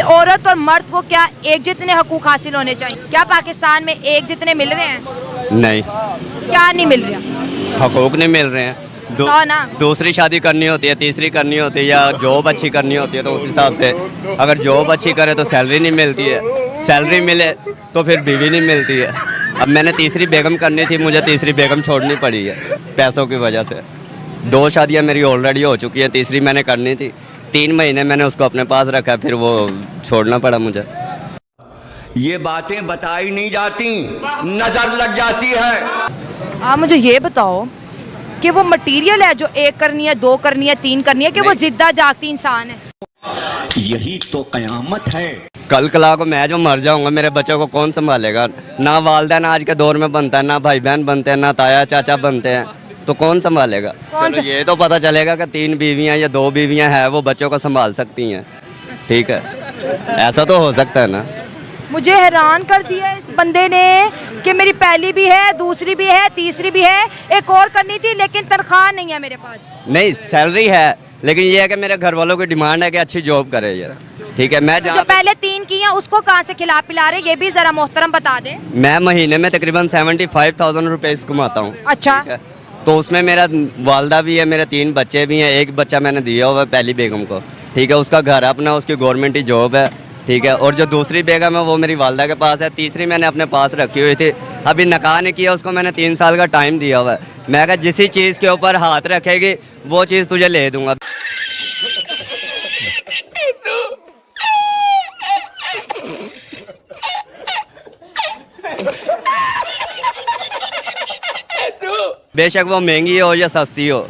औरत और मर्द को क्या एक जितने हकूक हासिल होने चाहिए? क्या पाकिस्तान में एक जितने मिल रहे हैं? नहीं, क्या नहीं मिल रहा? हकूक नहीं मिल रहे हैं। दूसरी शादी करनी होती है, तीसरी करनी होती है, या जॉब अच्छी करनी होती है, तो उस हिसाब से अगर जॉब अच्छी करे तो सैलरी नहीं मिलती है, सैलरी मिले तो फिर बीवी नहीं मिलती है। अब मैंने तीसरी बेगम करनी थी, मुझे तीसरी बेगम छोड़नी पड़ी है पैसों की वजह से। 2 शादियां मेरी ऑलरेडी हो चुकी हैं, तीसरी मैंने करनी थी। 3 महीने मैंने उसको अपने पास रखा, फिर वो छोड़ना पड़ा मुझे। ये बातें बताई नहीं जाती, नजर लग जाती है। आप मुझे ये बताओ कि वो मटेरियल है जो 1 करनी है, 2 करनी है, 3 करनी है, कि वो जिद्दा जागती इंसान है? यही तो कयामत है। कल कला को मैं जो मर जाऊंगा, मेरे बच्चों को कौन संभालेगा? ना वालदैन आज के दौर में बनता है, ना भाई बहन बनते हैं, ना ताया चाचा बनते हैं, तो कौन संभालेगा? चलो ये तो पता चलेगा कि 3 बीवियां या 2 बीवियां हैं, वो बच्चों को संभाल सकती हैं। ठीक है, ऐसा तो हो सकता है ना। मुझे हैरान कर दिया इस बंदे ने कि मेरी पहली भी है, दूसरी भी है, तीसरी भी है, एक और करनी थी, लेकिन तनख्वाह नहीं है मेरे पास। नहीं, सैलरी है, लेकिन ये है कि मेरे घर वालों की डिमांड है कि अच्छी जॉब करे ये। ठीक है, मैं जो पहले 3 की हैं उसको कहाँ से खिला पिला रहे, ये भी जरा मोहतरम बता दे। मैं महीने में तकरीबन 75,000 रुपए कमाता हूँ। अच्छा, तो उसमें मेरा वालदा भी है, मेरे 3 बच्चे भी हैं। एक बच्चा मैंने दिया हुआ है पहली बेगम को। ठीक है, उसका घर अपना, उसकी गवर्नमेंट की जॉब है। ठीक है, और जो दूसरी बेगम है वो मेरी वालदा के पास है। तीसरी मैंने अपने पास रखी हुई थी, अभी निकाह नहीं किया, उसको मैंने 3 साल का टाइम दिया हुआ है। मैं कहा जिस चीज़ के ऊपर हाथ रखेगी वो चीज़ तुझे ले दूंगा। बेशक वो महंगी हो या सस्ती हो,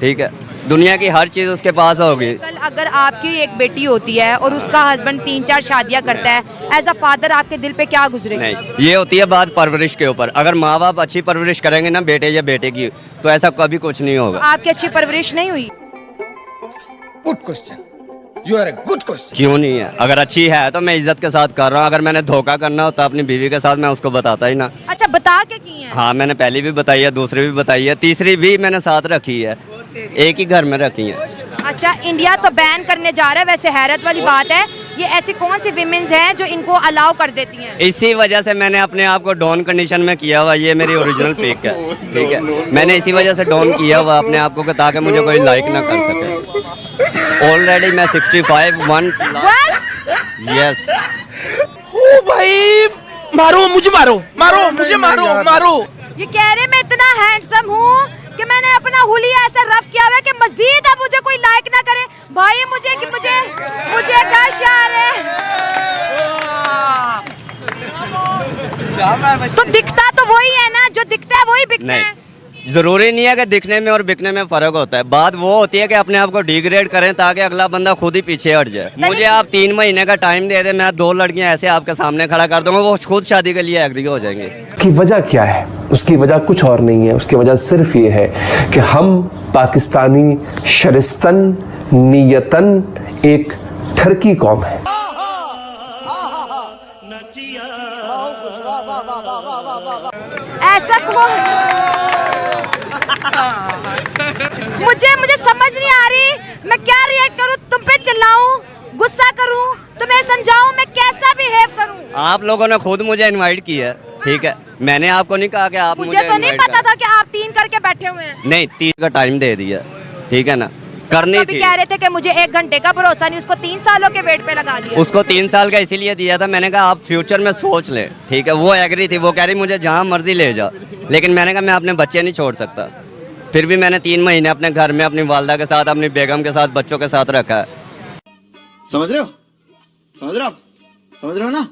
ठीक है, दुनिया की हर चीज़ उसके पास होगी। कल अगर आपकी एक बेटी होती है और उसका हस्बैंड 3-4 शादियां करता है, एज अ फादर आपके दिल पे क्या गुजरेगा? नहीं, ये होती है बात परवरिश के ऊपर। अगर माँ बाप अच्छी परवरिश करेंगे ना बेटे या बेटे की, तो ऐसा कभी कुछ नहीं होगा। आपकी अच्छी परवरिश नहीं हुई? Good question, you are a good question. क्यों नहीं है? अगर अच्छी है तो मैं इज्जत के साथ कर रहा हूँ। अगर मैंने धोखा करना होता अपनी बीवी के साथ, मैं उसको बताता ही ना। अच्छा, बता के की है? हाँ, मैंने पहली भी बताई है, दूसरी भी बताई है, तीसरी भी मैंने साथ रखी है, एक ही घर में रखी है। अच्छा, इंडिया तो बैन करने जा रहा है। वैसे हैरत वाली बात है, ये ऐसी कौन सी विमेंस हैं जो इनको अलाउ कर देती हैं? इसी वजह से मैंने अपने आप को डॉन कंडीशन में किया हुआ। ये मेरी ओरिजिनल पिक है, ठीक है, मैंने इसी वजह से डॉन किया हुआ अपने आप को, ताकि मुझे कोई लाइक ना कर सके। ऑलरेडी मैं 65 यस। ओ भाई, मारो मुझे, मारो मारो मुझे, मारो मारो। ये कह रहे मैं इतना हैंडसम हूँ कि मैंने अपना हुलिया ऐसा रफ किया हुआ है कि मजीद अब मुझे कोई लाइक ना करे। भाई मुझे गश आ रहे। तो दिखता तो वही है ना, जो दिखता है वही बिकता है। जरूरी नहीं है कि दिखने में और बिकने में फर्क होता है। बात वो होती है कि अपने आप को डिग्रेड करें ताकि अगला बंदा खुद ही पीछे हट जाए। मुझे आप 3 महीने का टाइम दे दे, मैं 2 लड़कियां ऐसे आपके सामने खड़ा कर दूंगा, वो खुद शादी के लिए एग्री हो जाएंगे। उसकी वजह क्या है? उसकी वजह कुछ और नहीं है, उसकी वजह सिर्फ ये है कि हम पाकिस्तानी शरिस्तन नियतन एक ठरकी कौम है। ऐसा मुझे समझ नहीं आ रही मैं क्या रिएक्ट करूं, तुम पे चिल्लाऊं, गुस्सा करूं, तुम्हें समझाऊं, मैं कैसा बिहेव करूं? आप लोगों ने खुद मुझे इनवाइट किया है, ठीक है, मैंने आपको नहीं कहा कि आप मुझे तो नहीं पता था कि आप 3 करके बैठे हुए हैं। नहीं, 3 का टाइम दे दिया, ठीक है ना, करनी थी। कह रहे थे कि मुझे 1 घंटे का भरोसा नहीं, उसको 3 सालों के वेट पे लगा दिया। उसको 3 साल का इसीलिए दिया था, मैंने कहा आप फ्यूचर में सोच ले, ठीक है, वो एग्री थी, वो कह रही मुझे जहाँ मर्जी ले जा, लेकिन मैंने कहा मैं अपने बच्चे नहीं छोड़ सकता। फिर भी मैंने 3 महीने अपने घर में अपनी वालदा के साथ, अपनी बेगम के साथ, बच्चों के साथ रखा है। समझ रहे हो? समझ रहे हो ना?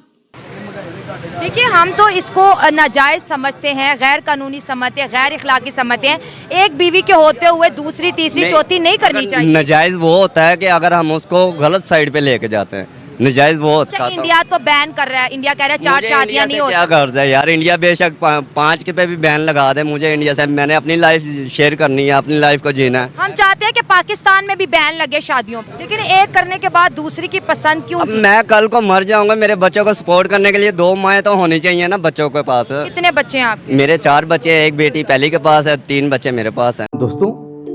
देखिए, हम तो इसको नाजायज समझते हैं, गैर कानूनी समझते हैं, गैर इखलाकी समझते हैं। एक बीवी के होते हुए दूसरी, तीसरी, चौथी नहीं करनी चाहिए। नाजायज वो होता है कि अगर हम उसको गलत साइड पे लेके जाते हैं, नाजायज वो होता है। इंडिया तो बैन कर रहा है, इंडिया कह रहा है 4 शादियां नहीं होती। क्या गर्ज है यार, इंडिया बेशक 5 के पे भी बैन लगा दे, मुझे इंडिया से, मैंने अपनी लाइफ शेयर करनी है, अपनी लाइफ को जीना है। हम चाहते हैं कि पाकिस्तान में भी बैन लगे शादियों पे, लेकिन एक करने के बाद दूसरी की पसंद क्यों? अब मैं कल को मर जाऊंगा, मेरे बच्चों को सपोर्ट करने के लिए 2 माएँ तो होनी चाहिए ना बच्चों के पास। कितने बच्चे हैं आपके? मेरे 4 बच्चे हैं, 1 बेटी पहली के पास है, 3 बच्चे मेरे पास हैं। दोस्तों,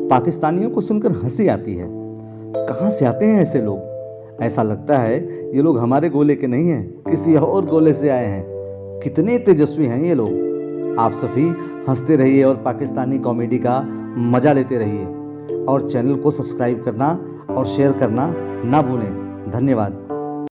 पाकिस्तानियों को सुनकर हंसी आती है। कहाँ से आते हैं ऐसे लोग? ऐसा लगता है ये लोग हमारे गोले के नहीं हैं, किसी और गोले से आए हैं। कितने तेजस्वी हैं ये लोग। आप सभी हंसते रहिए और पाकिस्तानी कॉमेडी का मज़ा लेते रहिए और चैनल को सब्सक्राइब करना और शेयर करना ना भूलें। धन्यवाद।